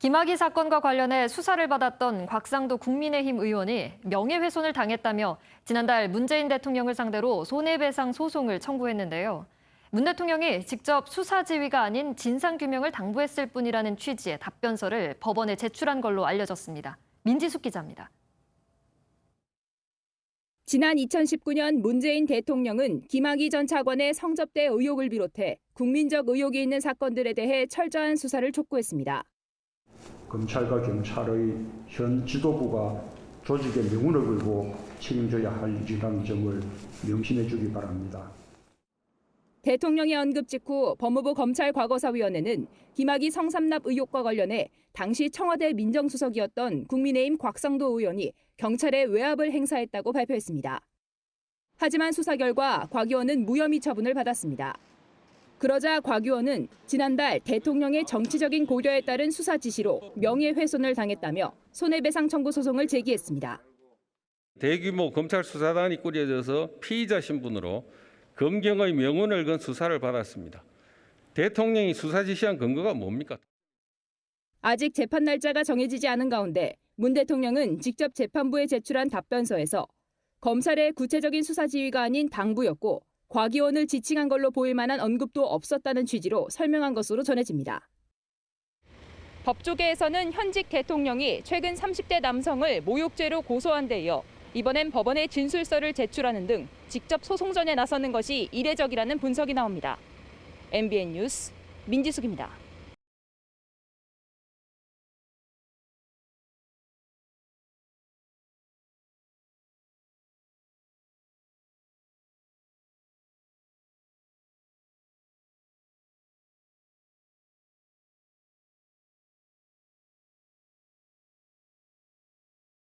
김학의 사건과 관련해 수사를 받았던 곽상도 국민의힘 의원이 명예훼손을 당했다며 지난달 문재인 대통령을 상대로 손해배상 소송을 청구했는데요. 문 대통령이 직접 수사 지휘가 아닌 진상규명을 당부했을 뿐이라는 취지의 답변서를 법원에 제출한 걸로 알려졌습니다. 민지숙 기자입니다. 지난 2019년 문재인 대통령은 김학의 전 차관의 성접대 의혹을 비롯해 국민적 의혹이 있는 사건들에 대해 철저한 수사를 촉구했습니다. 검찰과 경찰의 현 지도부가 조직의 명운을 걸고 책임져야 할 일이라는 점을 명심해 주기 바랍니다. 대통령의 언급 직후 법무부 검찰과거사위원회는 김학의 성삼납 의혹과 관련해 당시 청와대 민정수석이었던 국민의힘 곽상도 의원이 경찰에 외압을 행사했다고 발표했습니다. 하지만 수사 결과 곽 의원은 무혐의 처분을 받았습니다. 그러자 곽 의원은 지난달 대통령의 정치적인 고려에 따른 수사 지시로 명예훼손을 당했다며 손해배상 청구 소송을 제기했습니다. 대규모 검찰 수사단이 꾸려져서 피의자 신분으로 검경의 명운을 건 수사를 받았습니다. 대통령이 수사 지시한 근거가 뭡니까? 아직 재판 날짜가 정해지지 않은 가운데 문 대통령은 직접 재판부에 제출한 답변서에서 검찰의 구체적인 수사 지휘가 아닌 당부였고 곽 의원을 지칭한 걸로 보일 만한 언급도 없었다는 취지로 설명한 것으로 전해집니다. 법조계에서는 현직 대통령이 최근 30대 남성을 모욕죄로 고소한 데 이어 이번엔 법원에 진술서를 제출하는 등 직접 소송전에 나서는 것이 이례적이라는 분석이 나옵니다. MBN 뉴스 민지숙입니다.